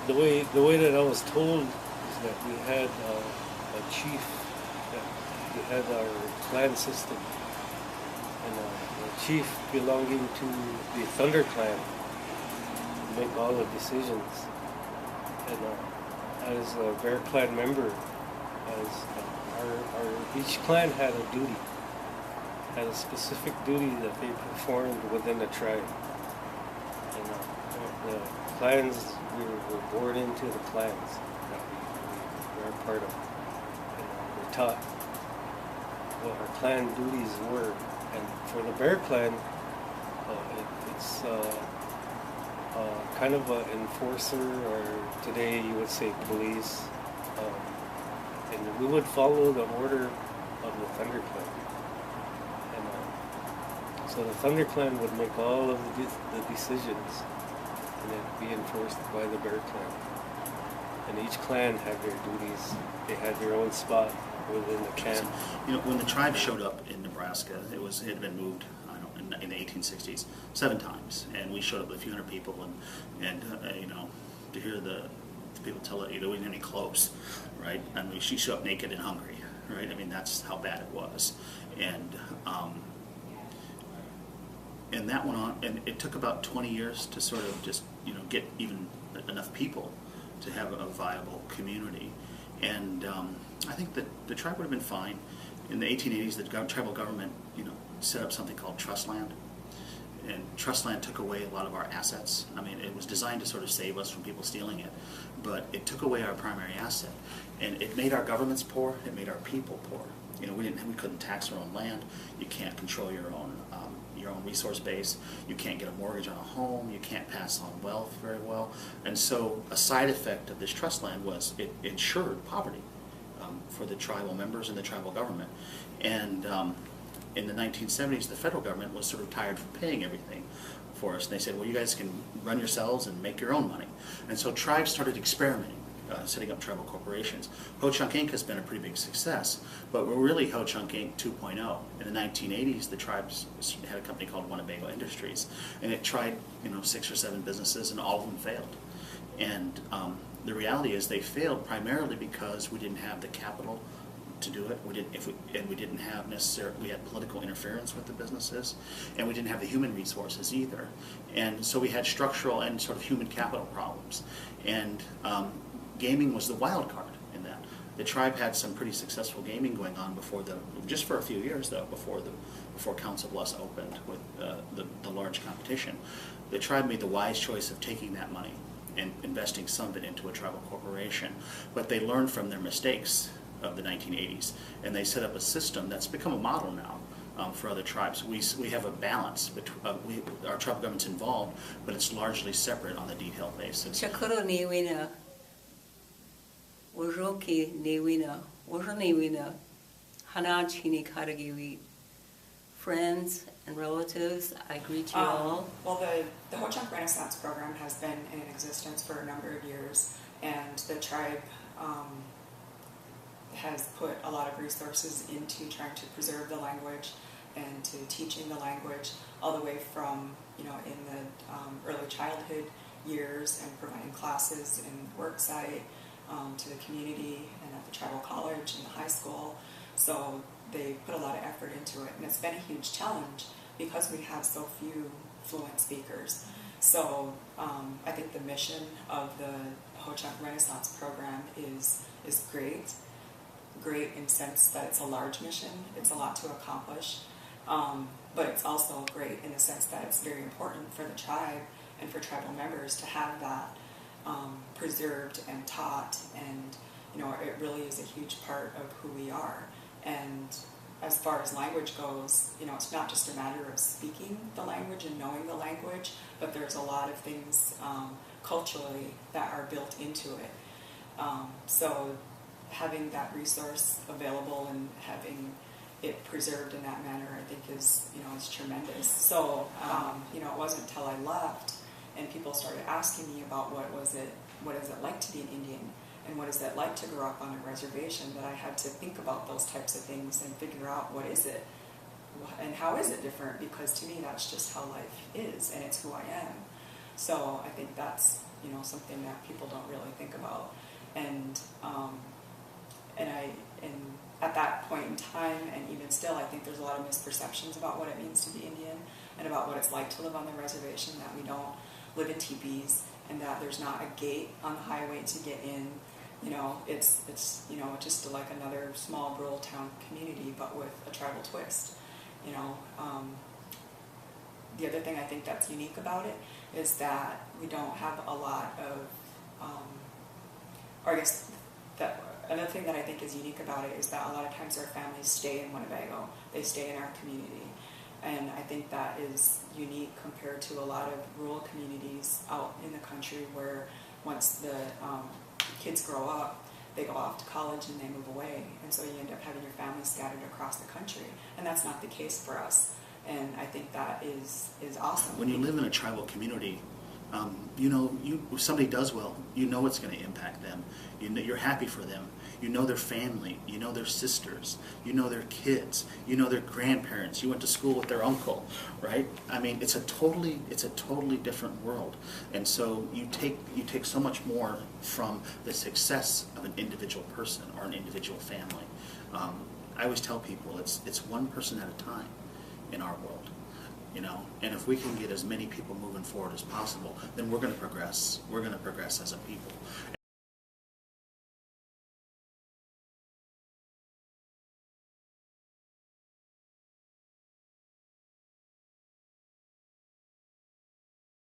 the way that I was told is that we had a chief, that we had our clan system, and the chief belonging to the Thunder Clan make all the decisions. And as a Bear Clan member, as each clan had a duty, had a specific duty that they performed within the tribe. And the clans, we were born into the clans that we are part of. And we're taught what our clan duties were. And for the Bear Clan, it's kind of an enforcer, or today you would say police. And we would follow the order of the Thunder Clan. And so the Thunder Clan would make all of the decisions, and it'd be enforced by the Bear Clan. And each clan had their duties. They had their own spot within the camp. You know, when the tribe showed up in Nebraska, it had been moved, I don't know, in the 1860s 7 times, and we showed up with a few hundred people, and you know, to hear the people tell it, you know, we didn't have any clothes, right? I mean, she showed up naked and hungry, right? I mean, that's how bad it was, and that went on, and it took about 20 years to sort of just, you know, get even enough people to have a viable community. And I think that the tribe would have been fine. In the 1880s, the tribal government, you know, set up something called trust land. And trust land took away a lot of our assets. I mean, it was designed to sort of save us from people stealing it, but it took away our primary asset. And it made our governments poor, it made our people poor. You know, we couldn't tax our own land. You can't control your own resource base. You can't get a mortgage on a home. You can't pass on wealth very well. And so a side effect of this trust land was it ensured poverty for the tribal members and the tribal government. And in the 1970s, the federal government was sort of tired from paying everything for us. And they said, well, you guys can run yourselves and make your own money. And so tribes started experimenting, setting up tribal corporations. Ho-Chunk Inc. has been a pretty big success, but we're really Ho-Chunk Inc. 2.0. In the 1980s, the tribes had a company called Winnebago Industries, and it tried, you know, 6 or 7 businesses, and all of them failed. And the reality is they failed primarily because we didn't have the capital to do it. We didn't have we had political interference with the businesses, and we didn't have the human resources either. And so we had structural and sort of human capital problems. And gaming was the wild card in that. The tribe had some pretty successful gaming going on just for a few years though, before Council Bluffs opened with the large competition. The tribe made the wise choice of taking that money and investing some of it into a tribal corporation, but they learned from their mistakes of the 1980s, and they set up a system that's become a model now for other tribes. We have a balance between our tribal government's involved, but it's largely separate on the detail basis. Friends and relatives, I greet you all. Well, the Ho-Chunk Renaissance program has been in existence for a number of years, and the tribe has put a lot of resources into trying to preserve the language and to teaching the language, all the way from, you know, in the early childhood years and providing classes in the work site, to the community and at the tribal college and the high school. So they put a lot of effort into it, and it's been a huge challenge because we have so few fluent speakers. So I think the mission of the Ho-Chunk Renaissance program is great in the sense that it's a large mission, it's a lot to accomplish, but it's also great in the sense that it's very important for the tribe and for tribal members to have that preserved and taught, and, you know, it really is a huge part of who we are. And as far as language goes, you know, it's not just a matter of speaking the language and knowing the language, but there's a lot of things culturally that are built into it. So having that resource available and having it preserved in that manner, I think is tremendous. So, you know, it wasn't until I left and people started asking me about what is it like to be an Indian, and what is it like to grow up on a reservation, that I had to think about those types of things and figure out what is it and how is it different, because to me that's just how life is and it's who I am. So I think that's something that people don't really think about. And and at that point in time, and even still, I think there's a lot of misperceptions about what it means to be Indian and about what it's like to live on the reservation, that we don't live in teepees and that there's not a gate on the highway to get in. It's just like another small rural town community, but with a tribal twist. The other thing I think that's unique about it is that we don't have a lot of, or I guess that another thing that I think is unique about it is that a lot of times our families stay in Winnebago. They stay in our community. And I think that is unique compared to a lot of rural communities out in the country where once the kids grow up, they go off to college and they move away. And so you end up having your family scattered across the country. And that's not the case for us. And I think that is awesome. When you live in a tribal community, if somebody does well, it's going to impact them. You're happy for them. Their family. Their sisters. Their kids. Their grandparents. You went to school with their uncle, right? I mean, it's a totally different world. And so you take so much more from the success of an individual person or an individual family. I always tell people it's one person at a time in our world. And if we can get as many people moving forward as possible, then we're going to progress. We're going to progress as a people.